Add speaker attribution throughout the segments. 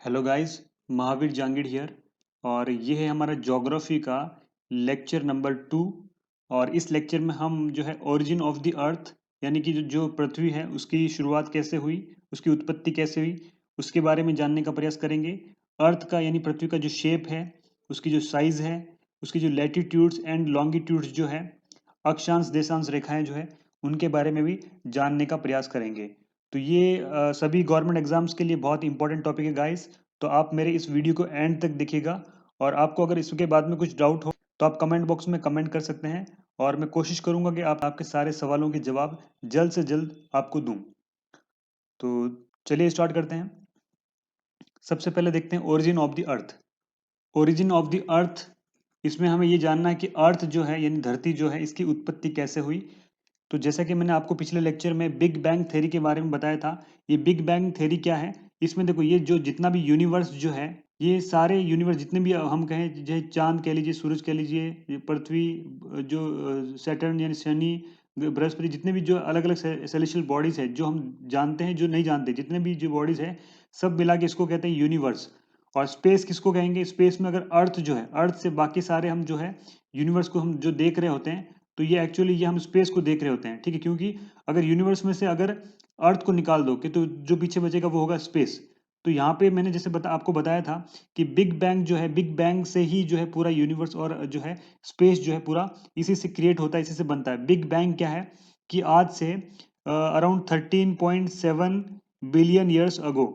Speaker 1: Hello guys, Mahavir Jangid here. और ये है हमारा ज्योग्राफी का लेक्चर नंबर 2। और इस लेक्चर में हम जो है ओरिजिन ऑफ द अर्थ यानी कि जो पृथ्वी है उसकी शुरुआत कैसे हुई, उसकी उत्पत्ति कैसे हुई, उसके बारे में जानने का प्रयास करेंगे। अर्थ का यानी पृथ्वी का जो शेप है, उसकी जो साइज है, उसकी जो लैटिट्यूड्स एंड लॉन्गिट्यूड्स जो है, अक्षांश देशांश रेखाएं जो है, उनके बारे में भी जानने का प्रयास करेंगे। तो ये सभी गवर्नमेंट एग्जाम्स के लिए बहुत इंपॉर्टेंट टॉपिक है गाइस। तो आप मेरे इस वीडियो को एंड तक देखिएगा। और आपको अगर इसके बाद में कुछ डाउट हो तो आप कमेंट बॉक्स में कमेंट कर सकते हैं। और मैं कोशिश करूंगा कि आपके सारे सवालों के जवाब जल्द से जल्द आपको दूं। तो चलिए स्टार्ट करते हैं। सबसे पहले देखते हैं origin of the earth. Origin of the earth, इसमें हमें ये जानना है कि अर्थ जो है यानी धरती जो है, इसकी उत्पत्ति कैसे हुई। तो जैसा कि मैंने आपको पिछले लेक्चर में बिग बैंग थ्योरी के बारे में बताया था, ये बिग बैंग थ्योरी क्या है। इसमें देखो, ये जो जितना भी यूनिवर्स जो है, ये सारे यूनिवर्स जितने भी हम कहें, जैसे चांद कह लीजिए, सूरज कह लीजिए, ये पृथ्वी, जो सैटर्न यानी शनि, बृहस्पति, जितने भी जो अलग अलग सेलेस्टियल बॉडीज है, जो हम जानते हैं, जो नहीं जानते, जितने भी जो बॉडीज है, सब मिला के इसको कहते हैं यूनिवर्स। और स्पेस किसको कहेंगे? स्पेस में अगर अर्थ जो है, अर्थ से बाकी सारे हम जो है यूनिवर्स को हम जो देख रहे होते हैं, तो ये एक्चुअली ये हम स्पेस को देख रहे होते हैं, ठीक है। क्योंकि अगर यूनिवर्स में से अगर अर्थ को निकाल दो कि तो जो पीछे बचेगा वो होगा स्पेस। तो यहाँ पे मैंने जैसे आपको बताया था कि बिग बैंग जो है, बिग बैंग से ही जो है पूरा यूनिवर्स और जो है स्पेस जो है पूरा इसी से क्रिएट होता है, इसी से बनता है। बिग बैंग क्या है कि आज से अराउंड 13.7 बिलियन ईयर्स अगो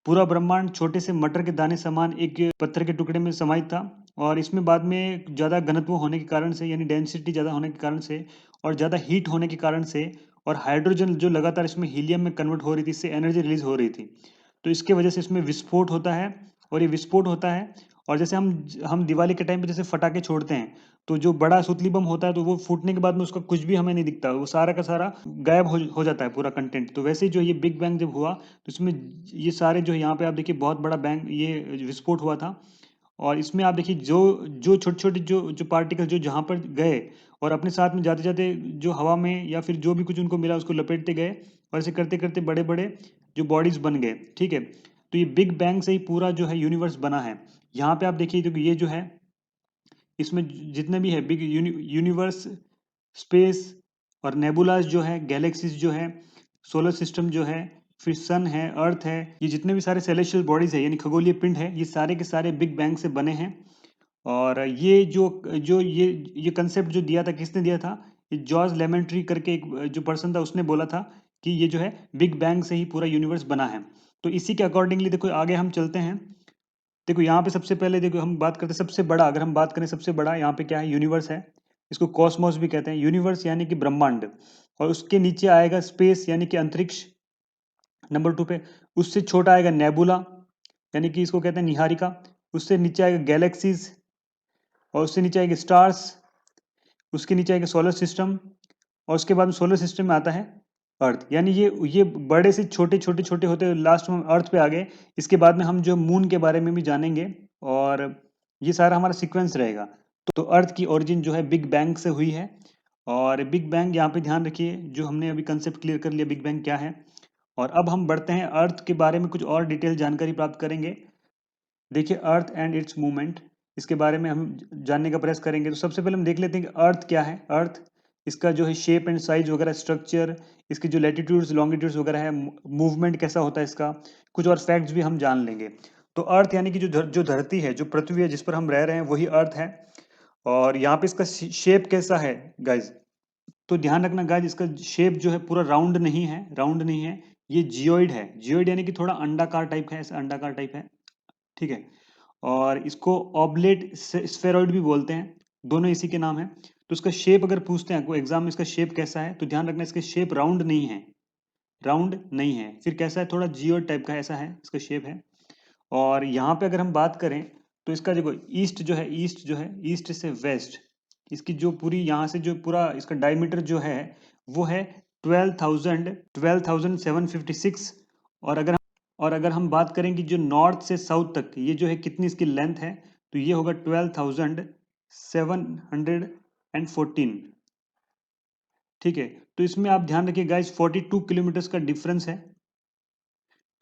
Speaker 1: पूरा ब्रह्मांड छोटे से मटर के दाने समान एक पत्थर के टुकड़े में समाहित था। और इसमें बाद में ज़्यादा घनत्व होने के कारण से, यानी डेंसिटी ज़्यादा होने के कारण से, और ज़्यादा हीट होने के कारण से, और हाइड्रोजन जो लगातार इसमें हीलियम में कन्वर्ट हो रही थी, इससे एनर्जी रिलीज हो रही थी। तो इसके वजह से इसमें विस्फोट होता है। और ये विस्फोट होता है, और जैसे हम दिवाली के टाइम पे जैसे फटाके छोड़ते हैं, तो जो बड़ा सुतली बम होता है, तो वो फूटने के बाद में उसका कुछ भी हमें नहीं दिखता, वो सारा का सारा गायब हो जाता है पूरा कंटेंट। तो वैसे ही जो ये बिग बैंग जब हुआ, तो इसमें ये सारे जो है, यहाँ पे आप देखिए बहुत बड़ा बैंग ये विस्फोट हुआ था। और इसमें आप देखिए जो जो छोटे छोटे जो जो पार्टिकल जो जहाँ पर गए, और अपने साथ में जाते जाते जो हवा में या फिर जो भी कुछ उनको मिला उसको लपेटते गए, और ऐसे करते करते बड़े बड़े जो बॉडीज बन गए, ठीक है। तो ये बिग बैंग से ही पूरा जो है यूनिवर्स बना है। यहाँ पे आप देखिए, तो ये जो है, इसमें जितने भी है बिग यूनिवर्स, स्पेस, और नेबुलाज जो है, गैलेक्सीज जो है, सोलर सिस्टम जो है, फिर सन है, अर्थ है, ये जितने भी सारे सेलेस्टियल बॉडीज है यानी खगोलीय पिंड है, ये सारे के सारे बिग बैंग से बने हैं। और ये जो जो ये कंसेप्ट जो दिया था, किसने दिया था? ये जॉर्ज लेमेंट्री करके एक जो पर्सन था, उसने बोला था कि ये जो है बिग बैंग से ही पूरा यूनिवर्स बना है। तो इसी के अकॉर्डिंगली देखो आगे हम चलते हैं। देखो यहाँ पे सबसे पहले देखो हम बात करते हैं सबसे बड़ा, अगर हम बात करें सबसे बड़ा, यहाँ पे क्या है? यूनिवर्स है। इसको कॉस्मोस भी कहते हैं, यूनिवर्स यानी कि ब्रह्मांड। और उसके नीचे आएगा स्पेस यानी कि अंतरिक्ष, नंबर 2 पे। उससे छोटा आएगा नेबुला, यानी कि इसको कहते हैं निहारिका। उससे नीचे आएगा गैलेक्सीज, और उससे नीचे आएगा स्टार्स। उसके नीचे आएगा सोलर सिस्टम, और उसके बाद में सोलर सिस्टम में आता है अर्थ। यानी ये बड़े से छोटे छोटे छोटे होते हुए लास्ट में हम अर्थ पे आ गए। इसके बाद में हम जो मून के बारे में भी जानेंगे, और ये सारा हमारा सीक्वेंस रहेगा। तो अर्थ की ओरिजिन जो है बिग बैंग से हुई है। और बिग बैंग यहाँ पे ध्यान रखिए, जो हमने अभी कंसेप्ट क्लियर कर लिया बिग बैंग क्या है। और अब हम बढ़ते हैं अर्थ के बारे में कुछ और डिटेल जानकारी प्राप्त करेंगे। देखिए, अर्थ एंड इट्स मूवमेंट, इसके बारे में हम जानने का प्रयास करेंगे। तो सबसे पहले हम देख लेते हैं कि अर्थ क्या है। अर्थ, इसका जो है शेप एंड साइज वगैरह, स्ट्रक्चर, इसकी जो लैटिट्यूड्स लॉन्गिट्यूड्स वगैरह है, मूवमेंट कैसा होता है इसका, कुछ और फैक्ट्स भी हम जान लेंगे। तो अर्थ यानी कि जो धरती है, जो पृथ्वी है, जिस पर हम रह रहे हैं, वही अर्थ है। और यहाँ पे इसका शेप कैसा है गाइज? तो ध्यान रखना गाइज, इसका शेप जो है पूरा राउंड नहीं है, राउंड नहीं है। ये जियोइड है। जियोइड यानी कि थोड़ा अंडाकार टाइप है, ऐसा अंडाकार टाइप है, ठीक है। और इसको ऑब्लेट स्फेरॉइड भी बोलते हैं, दोनों इसी के नाम है। तो इसका शेप अगर पूछते हैं कोई एग्जाम में, इसका शेप कैसा है, तो ध्यान रखना इसका शेप राउंड नहीं है, राउंड नहीं है। फिर कैसा है? थोड़ा जियोइड टाइप का, ऐसा है इसका शेप है। और यहाँ पे अगर हम बात करें, तो इसका देखो ईस्ट जो है, ईस्ट जो है, ईस्ट से वेस्ट, इसकी जो पूरी यहाँ से जो पूरा इसका डायमीटर जो है, वो है 12,756। और अगर हम बात करें कि जो नॉर्थ से साउथ तक ये जो है कितनी इसकी लेंथ है, तो ये होगा 12,714, ठीक है। तो इसमें आप ध्यान रखिए गाइस, 42 किलोमीटर का डिफरेंस है,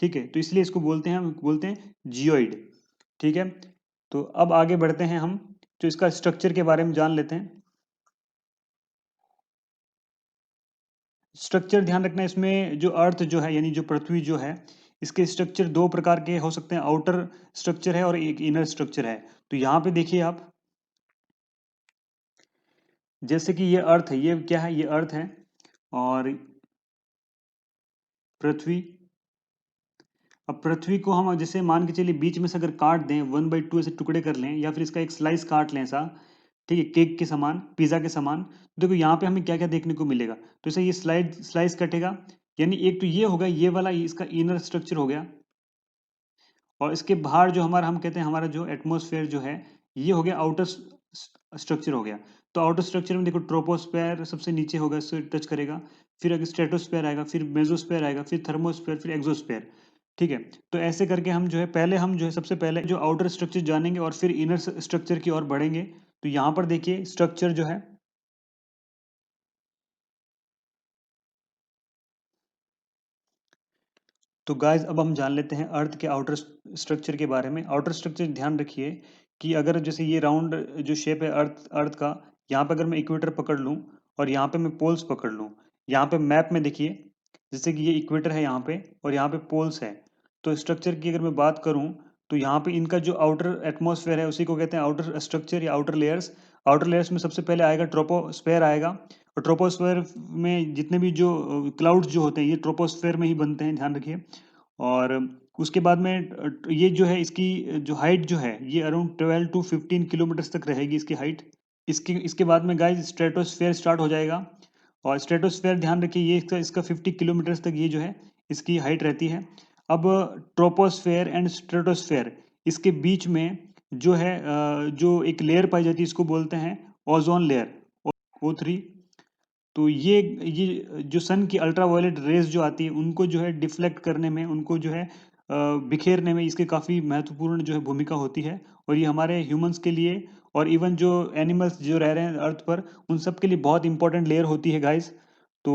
Speaker 1: ठीक है, तो इसलिए इसको हम बोलते हैं जियोइड। ठीक है, तो अब आगे बढ़ते हैं हम, जो इसका स्ट्रक्चर के बारे में जान लेते हैं। स्ट्रक्चर ध्यान रखना, इसमें जो अर्थ जो है यानी जो पृथ्वी जो है, इसके स्ट्रक्चर दो प्रकार के हो सकते हैं, आउटर स्ट्रक्चर है और एक इनर स्ट्रक्चर है। तो यहाँ पे देखिए आप, जैसे कि ये अर्थ है, ये क्या है, ये अर्थ है, और पृथ्वी। अब पृथ्वी को हम जैसे मान के चलिए बीच में से अगर काट दें, 1/2 ऐसे टुकड़े कर लें, या फिर इसका एक स्लाइस काट लें ऐसा, ठीक है, केक के समान, पिज़्ज़ा के समान, तो देखो यहाँ पे हमें क्या क्या देखने को मिलेगा। तो इसे ये स्लाइस कटेगा, यानी एक तो ये होगा, ये वाला इसका इनर स्ट्रक्चर हो गया, और इसके बाहर जो हमारा, हम कहते हैं हमारा जो एटमॉस्फेयर जो है, ये हो गया आउटर स्ट्रक्चर हो गया। तो आउटर स्ट्रक्चर में देखो, ट्रोपोस्फेयर सबसे नीचे होगा, इससे टच करेगा, फिर अगर स्ट्रेटोस्फेयर आएगा, फिर मेसोस्फेयर आएगा, फिर थर्मोस्फेयर, फिर एक्सोस्फेयर। ठीक है, तो ऐसे करके हम जो है, पहले हम जो है सबसे पहले जो आउटर स्ट्रक्चर जानेंगे और फिर इनर स्ट्रक्चर की ओर बढ़ेंगे। तो यहाँ पर देखिए स्ट्रक्चर जो है, तो गाइस अब हम जान लेते हैं अर्थ के आउटर स्ट्रक्चर के बारे में। आउटर स्ट्रक्चर ध्यान रखिए कि अगर जैसे ये राउंड जो शेप है अर्थ अर्थ का, यहाँ पे अगर मैं इक्वेटर पकड़ लूँ और यहाँ पे मैं पोल्स पकड़ लूँ, यहाँ पे मैप में देखिए, जैसे कि ये इक्वेटर है यहाँ पे और यहाँ पे पोल्स है। तो स्ट्रक्चर की अगर मैं बात करूँ, तो यहाँ पे इनका जो आउटर एटमॉस्फेयर है, उसी को कहते हैं आउटर स्ट्रक्चर या आउटर लेयर्स। आउटर लेयर्स में सबसे पहले आएगा ट्रोपोस्फेयर आएगा, और ट्रोपोस्फेयर में जितने भी जो क्लाउड्स जो होते हैं, ये ट्रोपोस्फेयर में ही बनते हैं, ध्यान रखिए। और उसके बाद में ये जो है, इसकी जो हाइट जो है, ये अराउंड 12 to 15 किलोमीटर तक रहेगी इसकी हाइट। इसके इसके बाद में गाइस स्ट्रेटोस्फेयर स्टार्ट हो जाएगा, और स्ट्रेटोस्फेयर ध्यान रखिए, ये इसका इसका 50 किलोमीटर तक ये जो है इसकी हाइट रहती है। अब ट्रोपोस्फेयर एंड स्ट्रेटोस्फेयर, इसके बीच में जो है जो एक लेयर पाई जाती है, इसको बोलते हैं ओजोन लेयर, O3। तो ये जो सन की अल्ट्रावायलेट रेज जो आती है, उनको जो है डिफ्लेक्ट करने में, उनको जो है बिखेरने में इसकी काफ़ी महत्वपूर्ण जो है भूमिका होती है। और ये हमारे ह्यूमंस के लिए और इवन जो एनिमल्स जो रह रहे हैं अर्थ पर, उन सब के लिए बहुत इंपॉर्टेंट लेयर होती है गाइस। तो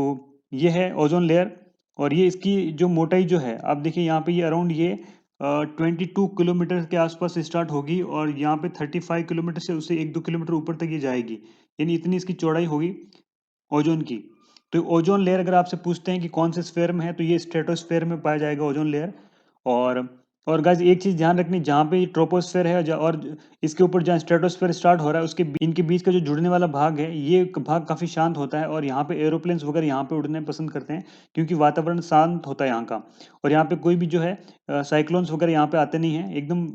Speaker 1: ये है ओजोन लेयर, और ये इसकी जो मोटाई जो है, आप देखिए यहाँ पे ये अराउंड ये 22 किलोमीटर के आसपास स्टार्ट होगी, और यहाँ पे 35 किलोमीटर से उससे 1-2 किलोमीटर ऊपर तक ये जाएगी, यानी इतनी इसकी चौड़ाई होगी ओजोन की। तो ओजोन लेयर अगर आपसे पूछते हैं कि कौन से स्फीयर में है, तो ये स्ट्रेटोस्फेयर में पाया जाएगा ओजोन लेयर। और और गाइस एक चीज़ ध्यान रखनी, जहाँ पे ट्रोपोस्फेयर है और इसके ऊपर जहाँ स्ट्रेटोस्फेयर स्टार्ट हो रहा है, उसके इनके बीच का जो जुड़ने वाला भाग है, ये भाग काफ़ी शांत होता है, और यहाँ पे एरोप्लेन्स वगैरह यहाँ पे उड़ने पसंद करते हैं, क्योंकि वातावरण शांत होता है यहाँ का। और यहाँ पे कोई भी जो है साइक्लोन्स वगैरह यहाँ पे आते नहीं हैं, एकदम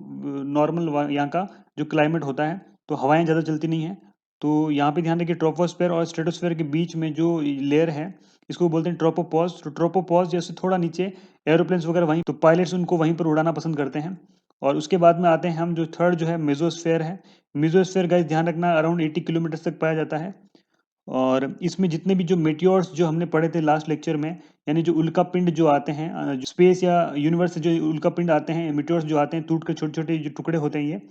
Speaker 1: नॉर्मल यहाँ का जो क्लाइमेट होता है, तो हवाएं ज़्यादा चलती नहीं हैं। तो यहाँ पे ध्यान रखिए, ट्रोपोस्फेयर और स्ट्रेटोस्फेयर के बीच में जो लेयर है, इसको बोलते हैं ट्रोपोपॉज। तो ट्रोपोपॉज जैसे थोड़ा नीचे, एरोप्लेन्स वगैरह वहीं, तो पायलट्स उनको वहीं पर उड़ाना पसंद करते हैं। और उसके बाद में आते हैं हम, जो थर्ड जो है मेसोस्फेयर है। मेसोस्फेयर गाइस ध्यान रखना, अराउंड 80 किलोमीटर तक पाया जाता है। और इसमें जितने भी जो मेटियोर्स जो हमने पढ़े थे लास्ट लेक्चर में, यानी जो उल्का पिंड जो आते हैं, स्पेस या यूनिवर्स से जो उल्का पिंड आते हैं, मेटियोर्स जो आते हैं टूट कर, छोटे छोटे जो टुकड़े होते हैं ये,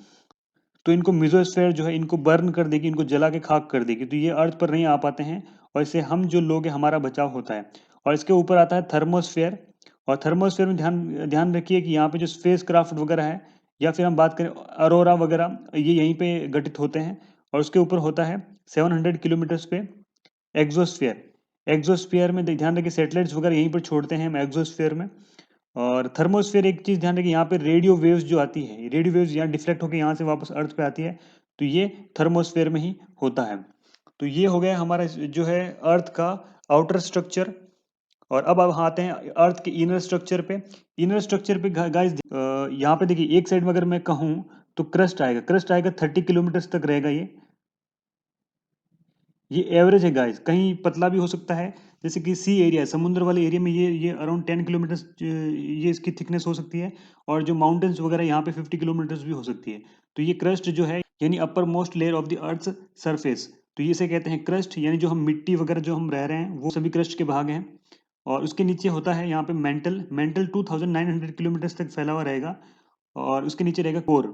Speaker 1: तो इनको मेसोस्फेयर जो है इनको बर्न कर देगी, इनको जला के खाक कर देगी, तो ये अर्थ पर नहीं आ पाते हैं, और इससे हम जो लोग हैं, हमारा बचाव होता है। और इसके ऊपर आता है थर्मोस्फेयर। और थर्मोस्फेयर में ध्यान ध्यान रखिए कि यहाँ पे जो स्पेस क्राफ्ट वगैरह है, या फिर हम बात करें अरोरा वगैरह, ये यहीं पे घटित होते हैं। और उसके ऊपर होता है 700 किलोमीटर्स पे एक्सोस्फेयर। एक्सोस्फेयर में ध्यान रखिए, सैटेलाइट्स वगैरह यहीं पर छोड़ते हैं हम एक्सोस्फेयर में। और थर्मोस्फेयर, एक चीज़ ध्यान रखिए, यहाँ पे रेडियो वेव्स जो आती है, रेडियो वेव्स यहाँ डिफ्लेक्ट होकर यहाँ से वापस अर्थ पे आती है, तो ये थर्मोस्फेयर में ही होता है। तो ये हो गया हमारा जो है अर्थ का आउटर स्ट्रक्चर। और अब आते हैं अर्थ के इनर स्ट्रक्चर पे। इनर स्ट्रक्चर पे गाइस, यहाँ पे देखिए, एक साइड में अगर मैं कहूँ, तो क्रस्ट आएगा 30 किलोमीटर तक रहेगा ये एवरेज है गाइस, कहीं पतला भी हो सकता है, जैसे कि सी एरिया, समुद्र वाले एरिया में ये अराउंड 10 किलोमीटर ये इसकी थिकनेस हो सकती है। और जो माउंटेन्स वगैरह यहाँ पे 50 किलोमीटर्स भी हो सकती है। तो ये क्रस्ट जो है, यानी upper most layer of the earth surface, तो ये इसे कहते हैं क्रस्ट, यानी जो हम मिट्टी वगैरह जो हम रह रहे हैं, वो सभी क्रस्ट के भाग हैं। और उसके नीचे होता है यहाँ पे मेंटल। मेंटल 2900 किलोमीटर तक फैला हुआ रहेगा। और उसके नीचे रहेगा कोर।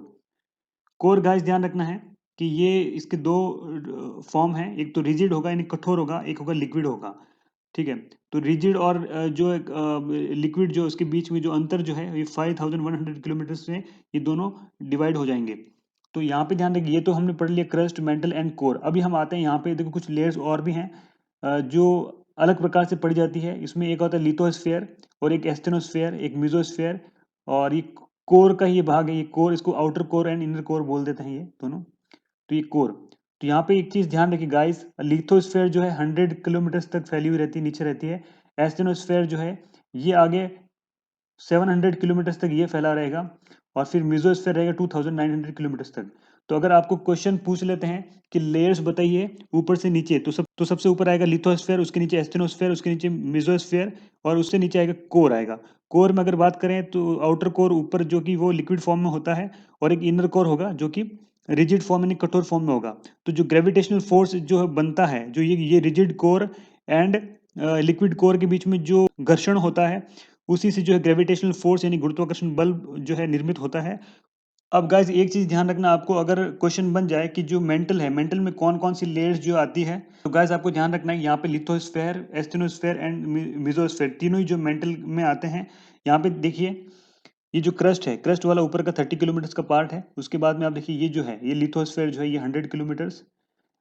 Speaker 1: कोर गाइस ध्यान रखना है कि ये इसके दो फॉर्म हैं, एक तो रिजिड होगा यानी कठोर होगा, एक होगा लिक्विड होगा। ठीक है। तो रिजिड और जो एक लिक्विड जो उसके बीच में जो अंतर जो है ये 5100 किलोमीटर से ये दोनों डिवाइड हो जाएंगे। तो यहाँ पे ध्यान रखिए, ये तो हमने पढ़ लिया क्रस्ट, मेंटल एंड कोर। अभी हम आते हैं यहाँ पे, देखो कुछ लेयर्स और भी हैं जो अलग प्रकार से पढ़ी जाती है। इसमें एक होता है लिथोस्फेयर और एक एस्टेनोस्फेयर, एक मिजोस्फेयर, और ये कोर का ये भाग है। ये कोर, इसको outer core and inner core बोल देते हैं ये दोनों। तो ये कोर, तो यहाँ पे एक चीज ध्यान रखिए गाइस, लिथोस्फेयर जो है 100 किलोमीटर तक फैली हुई रहती है, नीचे रहती है। एस्टेनोस्फेयर जो है ये आगे 700 किलोमीटर तक ये फैला रहेगा, और फिर मिजोस्फेयर रहेगा 2900 किलोमीटर तक। तो अगर आपको क्वेश्चन पूछ लेते हैं कि लेयर्स बताइए ऊपर से नीचे, तो सबसे ऊपर आएगा लिथोस्फेयर, उसके नीचे एस्टेनोस्फेयर, उसके नीचे मिजोस्फेयर, और उससे नीचे आएगा कोर आएगा। कोर में अगर बात करें तो आउटर कोर ऊपर जो कि वो लिक्विड फॉर्म में होता है, और एक इनर कोर होगा जो कि रिजिड फॉर्म यानी कठोर फॉर्म में होगा। तो जो ग्रेविटेशनल फोर्स जो बनता है, जो ये rigid core and liquid core के बीच में जो घर्षण होता है, उसी से जो है ग्रेविटेशनल फोर्स यानी गुरुत्वाकर्षण बल जो है निर्मित होता है। अब गाइस एक चीज ध्यान रखना आपको, अगर क्वेश्चन बन जाए कि जो मेंटल है, मेंटल में कौन कौन सी लेयर्स जो आती है, तो गाइस आपको ध्यान रखना है यहाँ पे लिथोस्फेयर, एस्टेनोस्फेयर एंड मिजोस्फेयर तीनों ही जो मेंटल में आते हैं। यहाँ पे देखिए, ये जो क्रस्ट है, क्रस्ट वाला ऊपर का 30 किलोमीटर का पार्ट है। उसके बाद में आप देखिए ये जो है, ये लिथोस्फेयर जो है ये 100 किलोमीटर,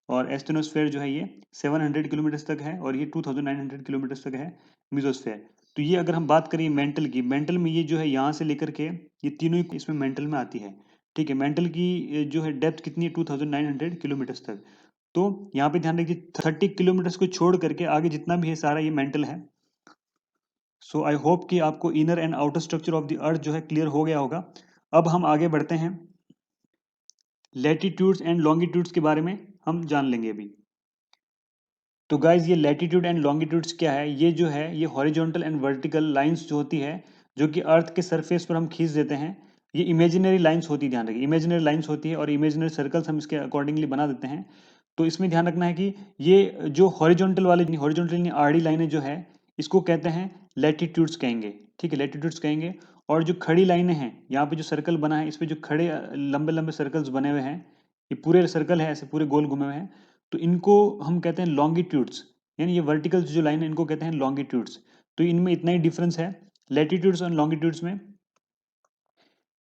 Speaker 1: और एस्टेनोस्फेयर जो है ये 700 किलोमीटर तक है, और ये 2900 किलोमीटर तक है मिजोस्फेयर। तो ये अगर हम बात करें मेंटल की, मेंटल में ये जो है यहाँ से लेकर के ये तीनों ही इसमें मेंटल में आती है। ठीक है, मेंटल की जो है डेप्थ कितनी है, 2900 किलोमीटर तक। तो यहाँ पे ध्यान रखिए 30 किलोमीटर को छोड़ करके आगे जितना भी है सारा ये मेंटल है। सो आई होप कि आपको inner and outer structure of the earth जो है क्लियर हो गया होगा। अब हम आगे बढ़ते हैं, लैटिट्यूड्स एंड लॉन्गिट्यूड्स के बारे में हम जान लेंगे अभी। तो गाइज ये लैटिट्यूड एंड लॉन्गिट्यूड्स क्या है, ये जो है ये हॉरिजॉन्टल एंड वर्टिकल लाइंस जो होती है, जो कि अर्थ के सरफेस पर हम खींच देते हैं, ये इमेजिनरी लाइंस होती है। ध्यान रखिए इमेजिनरी लाइंस होती है, और इमेजिनरी सर्कल्स हम इसके अकॉर्डिंगली बना देते हैं। तो इसमें ध्यान रखना है कि ये जो हॉरिजॉन्टल आड़ी लाइनें जो है, इसको कहते हैं लैटिट्यूड्स कहेंगे। ठीक है, लैटिट्यूड्स कहेंगे। और जो खड़ी लाइनें हैं, यहाँ पे जो सर्कल बना है, इस पे जो खड़े लंबे लंबे सर्कल्स बने हुए हैं, ये पूरे सर्कल है, ऐसे पूरे गोल घुमे हुए हैं, तो इनको हम कहते हैं लॉन्गिट्यूड्स। यानी ये वर्टिकल्स जो लाइन है इनको कहते हैं लॉन्गिट्यूड्स। तो इनमें इतना ही डिफरेंस है लैटिट्यूड्स और लॉन्गिट्यूड्स में।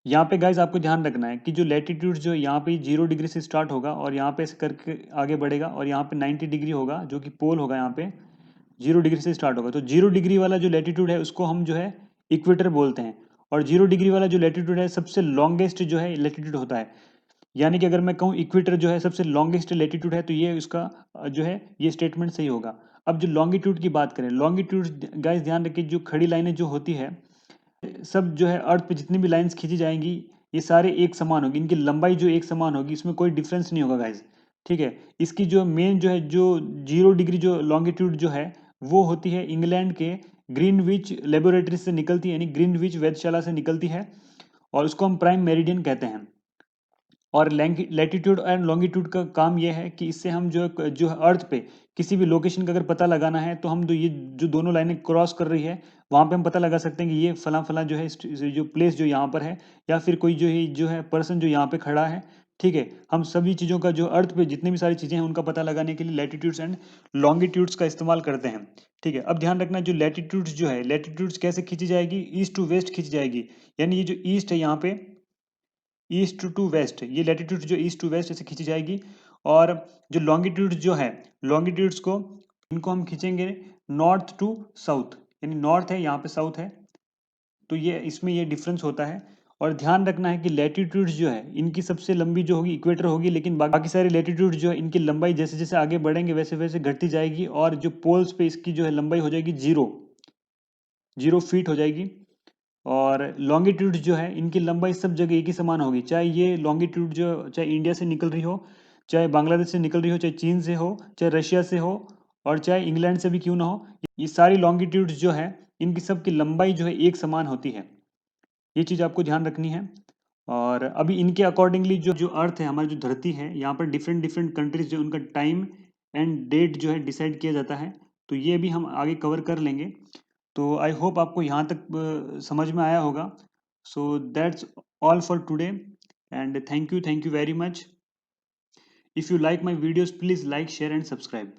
Speaker 1: यहाँ पे गाइज आपको ध्यान रखना है कि जो लैटिट्यूड्स जो यहाँ पे 0 डिग्री से स्टार्ट होगा, और यहाँ पे ऐसे करके आगे बढ़ेगा, और यहाँ पे 90 डिग्री होगा जो कि पोल होगा। यहाँ पे 0 डिग्री से स्टार्ट होगा, तो 0 डिग्री वाला जो लैटिट्यूड है उसको हम जो है इक्वेटर बोलते हैं। और 0 डिग्री वाला जो लैटिट्यूड है सबसे लॉन्गेस्ट जो है लैटिट्यूड होता है। यानी कि अगर मैं कहूँ इक्वेटर जो है सबसे लॉन्गेस्ट लेटीट्यूड है, तो ये इसका जो है ये स्टेटमेंट सही होगा। अब जो लॉन्गिट्यूड की बात करें, लॉन्गिट्यूड गाइस ध्यान रखिए, जो खड़ी लाइनें जो होती है, सब जो है अर्थ पे जितनी भी लाइंस खींची जाएंगी, ये सारे एक समान होगी, इनकी लंबाई जो एक समान होगी, इसमें कोई डिफरेंस नहीं होगा गाइस। ठीक है, इसकी जो मेन जो है जो 0 डिग्री जो लॉन्गिट्यूड जो है, वो होती है इंग्लैंड के ग्रीनविच लेबोरेटरी से निकलती है, यानी ग्रीनविच वेधशाला से निकलती है, और उसको हम प्राइम मेरिडियन कहते हैं। और लैटिट्यूड एंड लॉन्गिट्यूड का काम यह है कि इससे हम जो अर्थ पे किसी भी लोकेशन का अगर पता लगाना है, तो हम ये जो दोनों लाइनें क्रॉस कर रही है, वहाँ पे हम पता लगा सकते हैं कि ये फला फला जो है जो प्लेस जो यहाँ पर है, या फिर कोई जो है पर्सन जो यहाँ पे खड़ा है। ठीक है, हम सभी चीज़ों का जो अर्थ पे जितनी भी सारी चीज़ें हैं उनका पता लगाने के लिए लैटिट्यूड्स एंड लॉन्गिट्यूड्स का इस्तेमाल करते हैं। ठीक है, अब ध्यान रखना, जो लैटिट्यूड्स जो है, लैटिट्यूड्स कैसे खींची जाएगी, ईस्ट टू वेस्ट खींची जाएगी। यानी ये जो ईस्ट है यहाँ पे, ईस्ट टू वेस्ट, ये लैटिट्यूड जो ईस्ट टू वेस्ट ऐसे खींची जाएगी। और जो लॉन्गिट्यूड जो है, लॉन्गिट्यूड्स को इनको हम खींचेंगे नॉर्थ टू साउथ, यानी नॉर्थ है यहाँ पे, साउथ है, तो ये इसमें ये डिफरेंस होता है। और ध्यान रखना है कि लैटिट्यूड्स जो है इनकी सबसे लंबी जो होगी इक्वेटर होगी, लेकिन बाकी सारे लैटिट्यूड जो है इनकी लंबाई जैसे जैसे आगे बढ़ेंगे वैसे वैसे घटती जाएगी, और जो पोल्स पे इसकी जो है लंबाई हो जाएगी 0 फीट हो जाएगी। और लॉन्गिट्यूड जो है इनकी लंबाई सब जगह एक ही समान होगी, चाहे ये लॉन्गिट्यूड जो चाहे इंडिया से निकल रही हो, चाहे बांग्लादेश से निकल रही हो, चाहे चीन से हो, चाहे रशिया से हो, और चाहे इंग्लैंड से भी क्यों ना हो, ये सारी लॉन्गिट्यूड्स जो है इनकी सबकी लंबाई जो है एक समान होती है। ये चीज़ आपको ध्यान रखनी है। और अभी इनके अकॉर्डिंगली जो जो अर्थ है, हमारी जो धरती है, यहाँ पर डिफरेंट डिफरेंट कंट्रीज जो उनका टाइम एंड डेट जो है डिसाइड किया जाता है। तो ये भी हम आगे कवर कर लेंगे। तो आई होप आपको यहाँ तक समझ में आया होगा। So that's all for today, and thank you very much. If you like my videos please like share and subscribe.